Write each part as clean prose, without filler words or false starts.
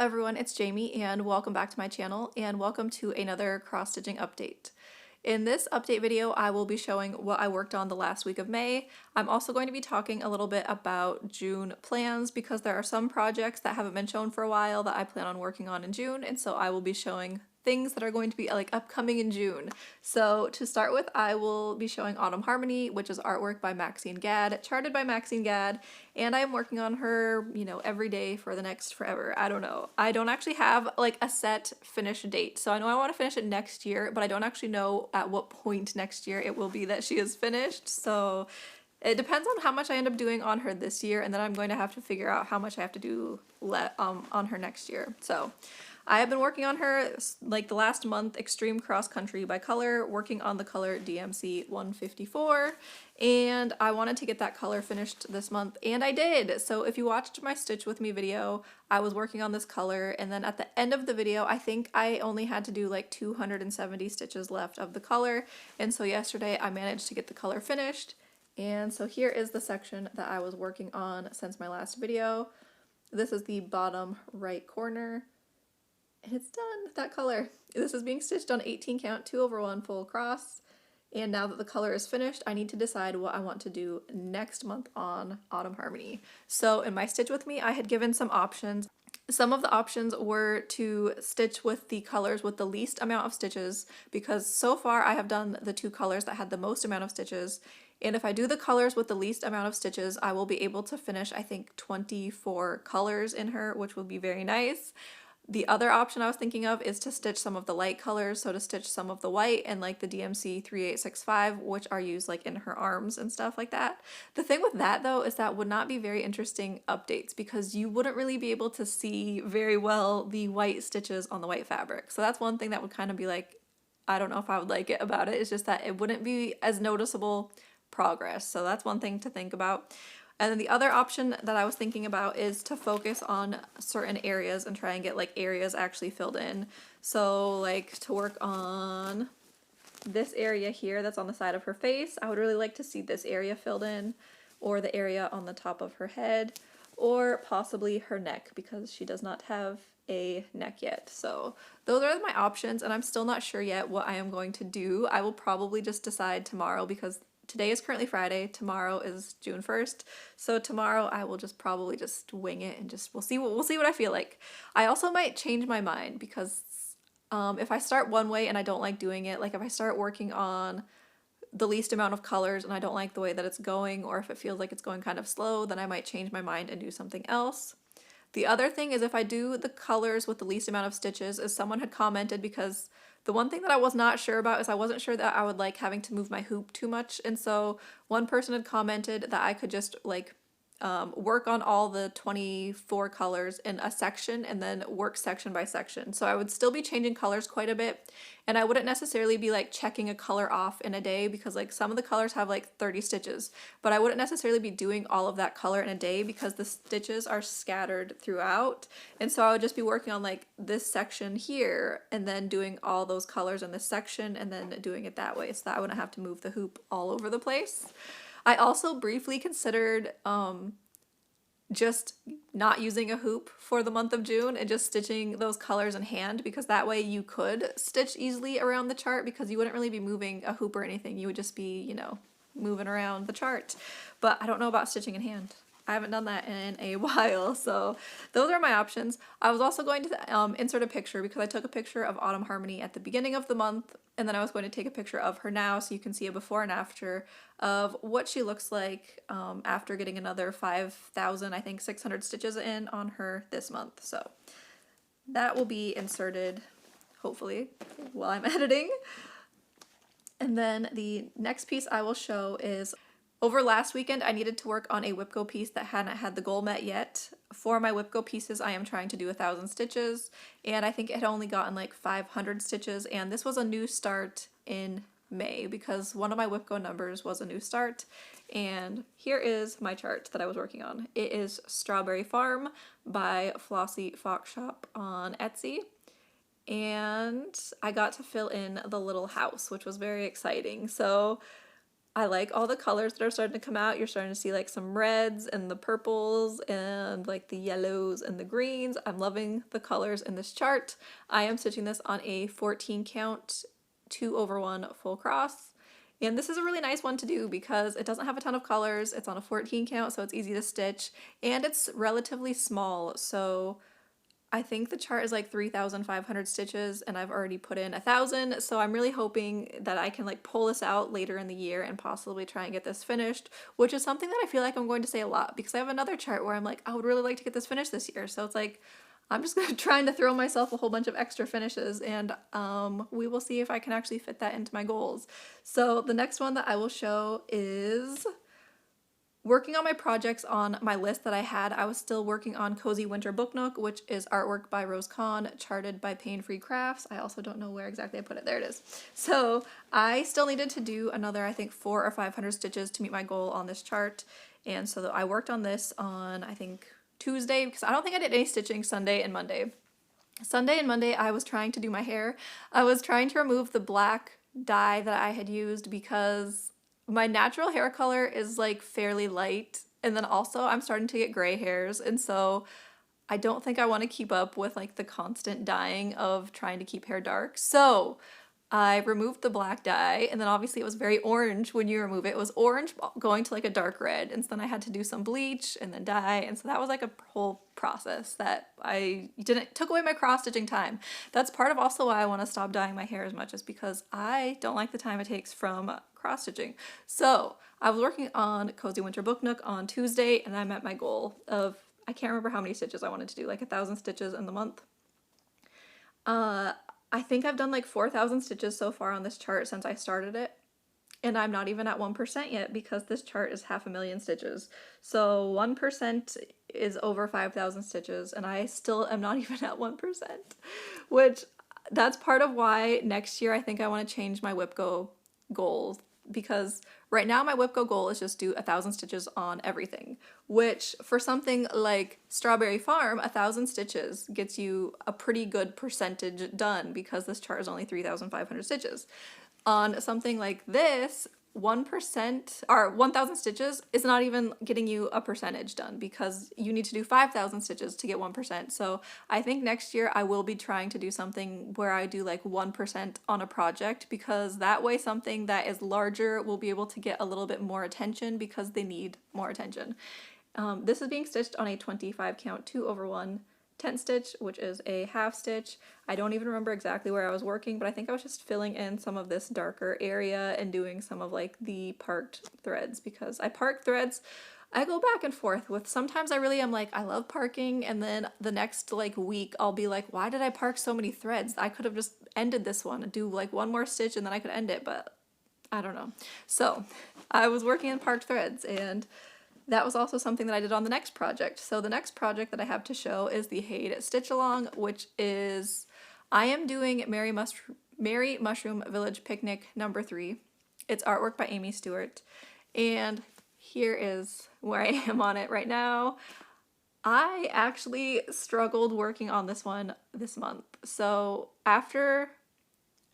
everyone, it's Jamie and welcome back to my channel and welcome to another cross-stitching update. In this update video, I will be showing what I worked on the last week of May. I'm also going to be talking a little bit about June plans because there are some projects that haven't been shown for a while that I plan on working on in June, and so I will be showing things that are going to be like upcoming in June. So to start with, I will be showing Autumn Harmony, which is artwork by Maxine Gadd, charted by Maxine Gadd, and I'm working on her, every day for the next forever. I don't know. I don't actually have like a set finish date. So I know I want to finish it next year, but I don't actually know at what point next year it will be that she is finished. So it depends on how much I end up doing on her this year, and then I'm going to have to figure out how much I have to do on her next year. So I have been working on her like the last month, Extreme Cross Country by color, working on the color DMC 154, and I wanted to get that color finished this month, and I did. So if you watched my Stitch With Me video, I was working on this color, and then at the end of the video, I think I only had to do like 270 stitches left of the color, and so yesterday I managed to get the color finished, and so here is the section that I was working on since my last video. This is the bottom right corner. And it's done, that color. This is being stitched on 18 count, 2/1 full cross. And now that the color is finished, I need to decide what I want to do next month on Autumn Harmony. So in my Stitch With Me, I had given some options. Some of the options were to stitch with the colors with the least amount of stitches, because so far I have done the two colors that had the most amount of stitches. And if I do the colors with the least amount of stitches, I will be able to finish, I think, 24 colors in her, which will be very nice. The other option I was thinking of is to stitch some of the light colors, so to stitch some of the white and like the DMC 3865, which are used like in her arms and stuff like that. The thing with that though is that would not be very interesting updates because you wouldn't really be able to see very well the white stitches on the white fabric. So that's one thing that would kind of be like, I don't know if I would like it about it. It's just that it wouldn't be as noticeable progress. So that's one thing to think about. And then the other option that I was thinking about is to focus on certain areas and try and get like areas actually filled in. So like to work on this area here that's on the side of her face, I would really like to see this area filled in, or the area on the top of her head, or possibly her neck because she does not have a neck yet. So those are my options, and I'm still not sure yet what I am going to do. I will probably just decide tomorrow because today is currently Friday, tomorrow is June 1st, so tomorrow I will just probably just wing it and we'll see what I feel like. I also might change my mind because if I start one way and I don't like doing it, like if I start working on the least amount of colors and I don't like the way that it's going, or if it feels like it's going kind of slow, then I might change my mind and do something else. The other thing is if I do the colors with the least amount of stitches, is someone had commented, because the one thing that I was not sure about is I wasn't sure that I would like having to move my hoop too much, and so one person had commented that I could just like work on all the 24 colors in a section and then work section by section. So I would still be changing colors quite a bit, and I wouldn't necessarily be like checking a color off in a day because like some of the colors have like 30 stitches, but I wouldn't necessarily be doing all of that color in a day because the stitches are scattered throughout. And so I would just be working on like this section here and then doing all those colors in this section and then doing it that way so that I wouldn't have to move the hoop all over the place. I also briefly considered just not using a hoop for the month of June and just stitching those colors in hand, because that way you could stitch easily around the chart because you wouldn't really be moving a hoop or anything. You would just be, moving around the chart. But I don't know about stitching in hand. I haven't done that in a while, so those are my options. I was also going to insert a picture because I took a picture of Autumn Harmony at the beginning of the month, and then I was going to take a picture of her now so you can see a before and after of what she looks like after getting another 5,000, I think 600 stitches in on her this month. So that will be inserted, hopefully, while I'm editing. And then the next piece I will show is, over last weekend, I needed to work on a Whipco piece that hadn't had the goal met yet. For my Whipco pieces, I am trying to do 1,000 stitches, and I think it had only gotten like 500 stitches, and this was a new start in May because one of my Whipco numbers was a new start. And here is my chart that I was working on. It is Strawberry Farm by Flossie Fox Shop on Etsy. And I got to fill in the little house, which was very exciting. So I like all the colors that are starting to come out. You're starting to see like some reds and the purples and like the yellows and the greens. I'm loving the colors in this chart. I am stitching this on a 14 count 2/1 full cross. And this is a really nice one to do because it doesn't have a ton of colors. It's on a 14 count, so it's easy to stitch, and it's relatively small. So I think the chart is like 3,500 stitches and I've already put in 1,000, so I'm really hoping that I can like pull this out later in the year and possibly try and get this finished, which is something that I feel like I'm going to say a lot because I have another chart where I'm like, I would really like to get this finished this year. So it's like, I'm just trying to throw myself a whole bunch of extra finishes, and we will see if I can actually fit that into my goals. So the next one that I will show is working on my projects on my list that I had. I was still working on Cozy Winter Booknook, which is artwork by Rose Kahn, charted by Pain Free Crafts. I also don't know where exactly I put it. There it is. So I still needed to do another, I think, 400 or 500 stitches to meet my goal on this chart. And so I worked on this on, I think, Tuesday, because I don't think I did any stitching Sunday and Monday. Sunday and Monday, I was trying to do my hair. I was trying to remove the black dye that I had used because my natural hair color is like fairly light, and then also I'm starting to get gray hairs, and so I don't think I want to keep up with like the constant dyeing of trying to keep hair dark. So I removed the black dye, and then obviously it was very orange when you remove it. It was orange going to like a dark red, and so then I had to do some bleach and then dye, and so that was like a whole process that took away my cross stitching time. That's part of also why I want to stop dyeing my hair as much, is because I don't like the time it takes from cross stitching. So I was working on Cozy Winter Booknook on Tuesday, and I met my goal of, I can't remember how many stitches I wanted to do, like 1,000 stitches in the month. I think I've done like 4,000 stitches so far on this chart since I started it, and I'm not even at 1% yet because this chart is 500,000 stitches. So 1% is over 5,000 stitches, and I still am not even at 1%, which that's part of why next year I think I want to change my WIPGO goals, because right now my WIPGO goal is just do 1,000 stitches on everything, which for something like Strawberry Farm, 1,000 stitches gets you a pretty good percentage done because this chart is only 3,500 stitches. On something like this, 1% or 1,000 stitches is not even getting you a percentage done because you need to do 5,000 stitches to get 1%. So I think next year I will be trying to do something where I do like 1% on a project, because that way something that is larger will be able to get a little bit more attention because they need more attention. This is being stitched on a 25 count 2/1 tent stitch, which is a half stitch. I don't even remember exactly where I was working, but I think I was just filling in some of this darker area and doing some of like the parked threads, because I park threads, I go back and forth with, sometimes I really am like, I love parking, and then the next like week I'll be like, why did I park so many threads? I could have just ended this one and do like one more stitch and then I could end it, but I don't know. So I was working in parked threads, and that was also something that I did on the next project. So the next project that I have to show is the Haid Stitch Along, which is, I am doing Merry Mushroom Village Picnic number 3. It's artwork by Amy Stewart, and here is where I am on it right now. I actually struggled working on this one this month. So after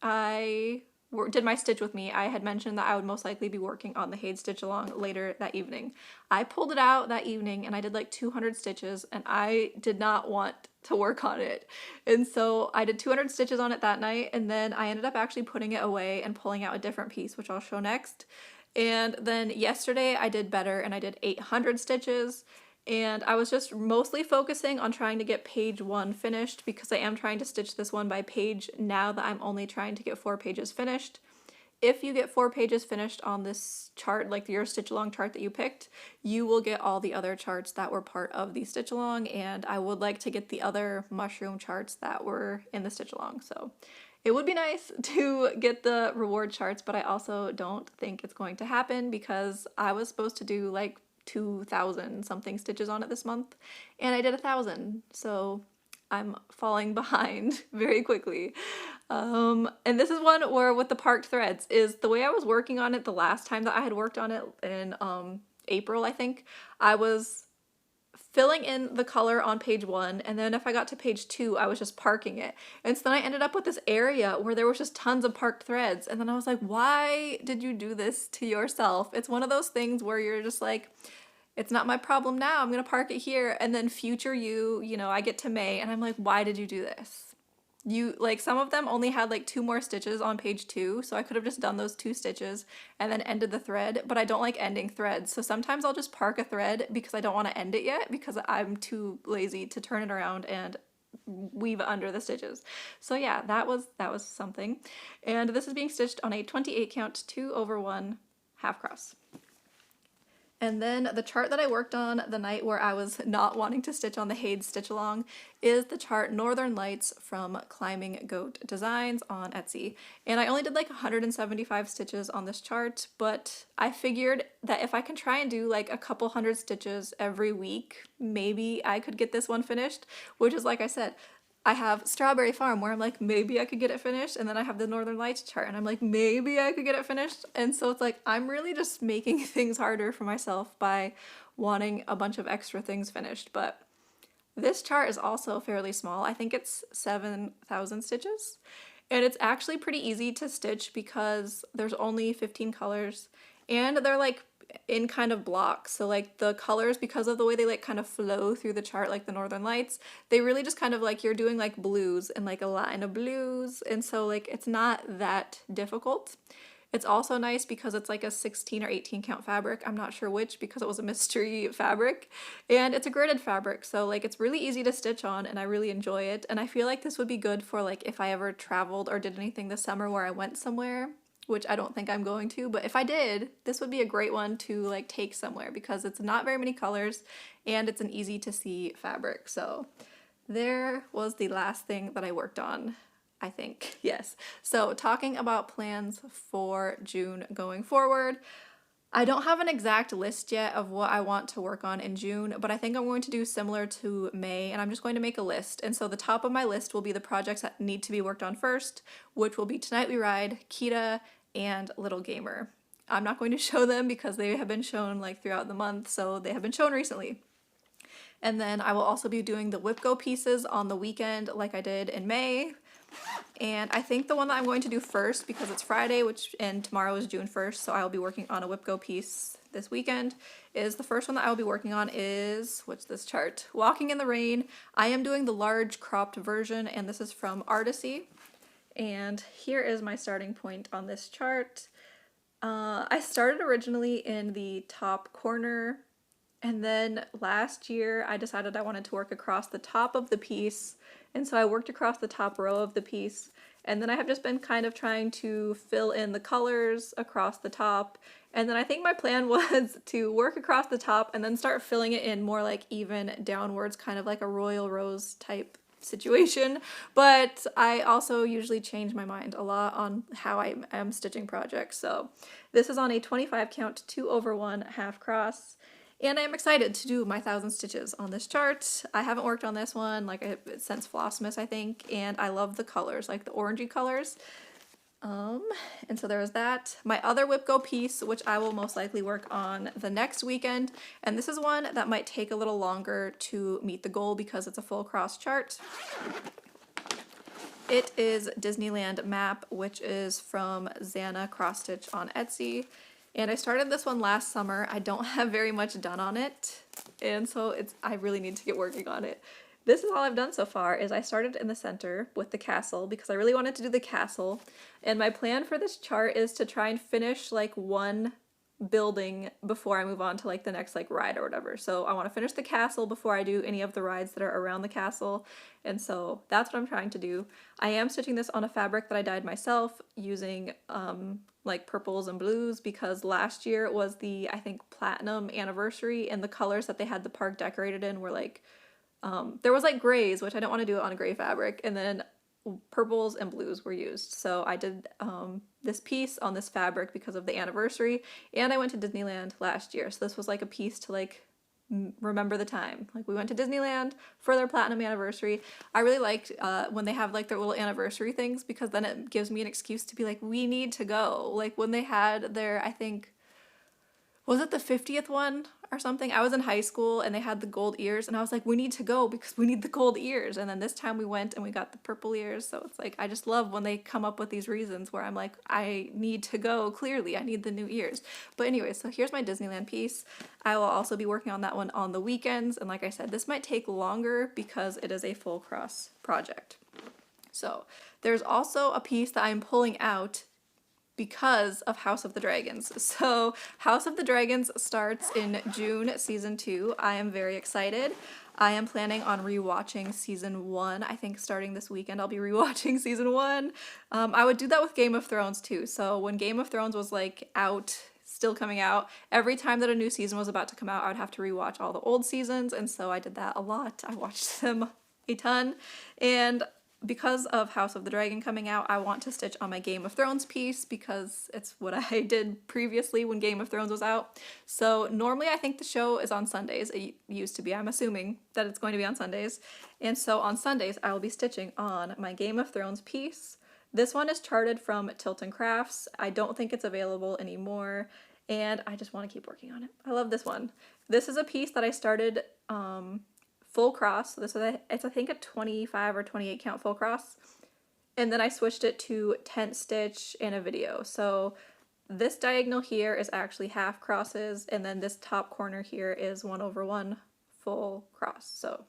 I did my stitch with me, I had mentioned that I would most likely be working on the Haid Stitch Along later that evening. I pulled it out that evening and I did like 200 stitches, and I did not want to work on it. And so I did 200 stitches on it that night, and then I ended up actually putting it away and pulling out a different piece, which I'll show next. And then yesterday I did better and I did 800 stitches. And I was just mostly focusing on trying to get page 1 finished, because I am trying to stitch this one by page now that I'm only trying to get 4 pages finished. If you get 4 pages finished on this chart, like your stitch along chart that you picked, you will get all the other charts that were part of the stitch along, and I would like to get the other mushroom charts that were in the stitch along. So it would be nice to get the reward charts, but I also don't think it's going to happen because I was supposed to do like 2,000 something stitches on it this month, and I did 1,000, so I'm falling behind very quickly. And this is one where with the parked threads is the way I was working on it the last time that I had worked on it in April, I think. I was filling in the color on page 1, and then if I got to page 2, I was just parking it. And so then I ended up with this area where there was just tons of parked threads, and then I was like, why did you do this to yourself? It's one of those things where you're just like, it's not my problem now, I'm gonna park it here, and then future you know, I get to May, and I'm like, why did you do this? You, like, some of them only had like 2 more stitches on page 2, so I could have just done those 2 stitches and then ended the thread, but I don't like ending threads, so sometimes I'll just park a thread because I don't want to end it yet because I'm too lazy to turn it around and weave under the stitches. So yeah, that was something. And this is being stitched on a 28 count 2/1 half cross. And then the chart that I worked on the night where I was not wanting to stitch on the Haid stitch along is the chart Northern Lights from Climbing Goat Designs on Etsy. And I only did like 175 stitches on this chart, but I figured that if I can try and do like a couple hundred stitches every week, maybe I could get this one finished, which is, like I said, I have Strawberry Farm where I'm like, maybe I could get it finished, and then I have the Northern Lights chart and I'm like, maybe I could get it finished. And so it's like, I'm really just making things harder for myself by wanting a bunch of extra things finished. But this chart is also fairly small. I think it's 7,000 stitches, and it's actually pretty easy to stitch because there's only 15 colors, and they're like in kind of blocks. So like the colors, because of the way they like kind of flow through the chart, like the Northern Lights, they really just kind of like, you're doing like blues and like a line of blues, and so like it's not that difficult. It's also nice because it's like a 16 or 18 count fabric. I'm not sure which because it was a mystery fabric, and it's a gridded fabric, so like it's really easy to stitch on and I really enjoy it. And I feel like this would be good for like if I ever traveled or did anything this summer where I went somewhere, which I don't think I'm going to, but if I did, this would be a great one to like take somewhere because it's not very many colors and it's an easy to see fabric. So there was the last thing that I worked on, I think. Yes. So talking about plans for June going forward, I don't have an exact list yet of what I want to work on in June, but I think I'm going to do similar to May, and I'm just going to make a list. And so the top of my list will be the projects that need to be worked on first, which will be Tonight We Ride, Kita, and Little Gamer. I'm not going to show them because they have been shown like throughout the month, so they have been shown recently. And then I will also be doing the Whip Go pieces on the weekend like I did in May. And I think the one that I'm going to do first, because it's Friday, and tomorrow is June 1st, so I will be working on a Whip Go piece this weekend, is the first one that I will be working on is, what's this chart? Walking in the Rain. I am doing the large cropped version, and this is from Artisy. And here is my starting point on this chart. I started originally in the top corner, and then last year I decided I wanted to work across the top of the piece, and so I worked across the top row of the piece, and then I have just been kind of trying to fill in the colors across the top, and then I think my plan was to work across the top and then start filling it in more like even downwards, kind of like a Royal Rose type situation. But I also usually change my mind a lot on how I am stitching projects. So this is on a 25 count 2/1 half cross, and I am excited to do my 1,000 stitches on this chart. I haven't worked on this one like since Flossmas, I think, and I love the colors, like the orangey colors. And so there was that. My other Whip Go piece, which I will most likely work on the next weekend, and this is one that might take a little longer to meet the goal because it's a full cross chart. It is Disneyland Map, which is from Xana Cross Stitch on Etsy. And I started this one last summer. I don't have very much done on it, and so I really need to get working on it. This is all I've done so far, is I started in the center with the castle because I really wanted to do the castle, and my plan for this chart is to try and finish like one building before I move on to like the next like ride or whatever. So I want to finish the castle before I do any of the rides that are around the castle, and so that's what I'm trying to do. I am stitching this on a fabric that I dyed myself using like purples and blues because last year was the, I think, platinum anniversary, and the colors that they had the park decorated in were like there was like grays, which I don't want to do it on a gray fabric, and then purples and blues were used. So I did this piece on this fabric because of the anniversary, and I went to Disneyland last year, so this was like a piece to like remember the time. Like we went to Disneyland for their platinum anniversary. I really liked when they have like their little anniversary things because then it gives me an excuse to be like, we need to go. Like when they had their, I think, was it the 50th one or something? I was in high school and they had the gold ears and I was like, we need to go because we need the gold ears. And then this time we went and we got the purple ears. So it's like, I just love when they come up with these reasons where I'm like, I need to go, clearly, I need the new ears. But anyway, so here's my Disneyland piece. I will also be working on that one on the weekends. And like I said, this might take longer because it is a full cross project. So there's also a piece that I'm pulling out because of House of the Dragons. So House of the Dragons starts in June, season 2. I am very excited. I am planning on rewatching season 1. I think starting this weekend I'll be rewatching season 1. I would do that with Game of Thrones too. So when Game of Thrones was like out, still coming out, every time that a new season was about to come out, I would have to rewatch all the old seasons, and so I did that a lot. I watched them a ton, and because of House of the Dragon coming out, I want to stitch on my Game of Thrones piece because it's what I did previously when Game of Thrones was out. So normally I think the show is on Sundays. It used to be. I'm assuming that it's going to be on Sundays. And so on Sundays, I will be stitching on my Game of Thrones piece. This one is charted from Tilton Crafts. I don't think it's available anymore, and I just want to keep working on it. I love this one. This is a piece that I started full cross. So this is it's I think a 25 or 28 count full cross, and then I switched it to tent stitch in a video. So this diagonal here is actually half crosses, and then this top corner here is 1/1 full cross. So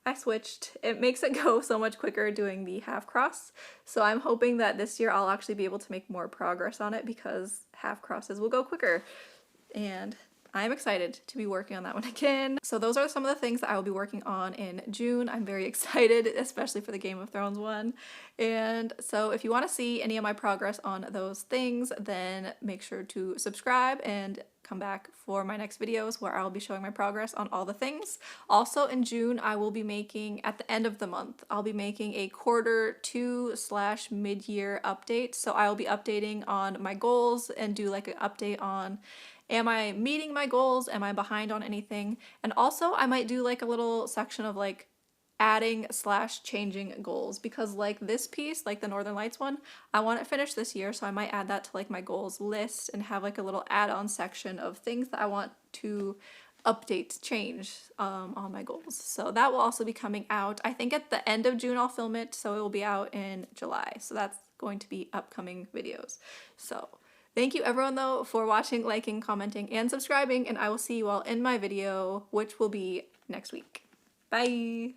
I switched. It makes it go so much quicker doing the half cross. So I'm hoping that this year I'll actually be able to make more progress on it because half crosses will go quicker. And I'm excited to be working on that one again. So those are some of the things that I will be working on in June. I'm very excited, especially for the Game of Thrones one. And so if you want to see any of my progress on those things, then make sure to subscribe and come back for my next videos where I'll be showing my progress on all the things. Also in June, I will be making, at the end of the month, I'll be making a quarter/mid-year update. So I will be updating on my goals and do like an update on, am I meeting my goals? Am I behind on anything? And also I might do like a little section of like adding/changing goals, because like this piece, like the Northern Lights one, I want it finished this year, so I might add that to like my goals list and have like a little add-on section of things that I want to update, change on my goals. So that will also be coming out. I think at the end of June I'll film it, so it will be out in July. So that's going to be upcoming videos. So thank you everyone though for watching, liking, commenting, and subscribing, and I will see you all in my video, which will be next week. Bye!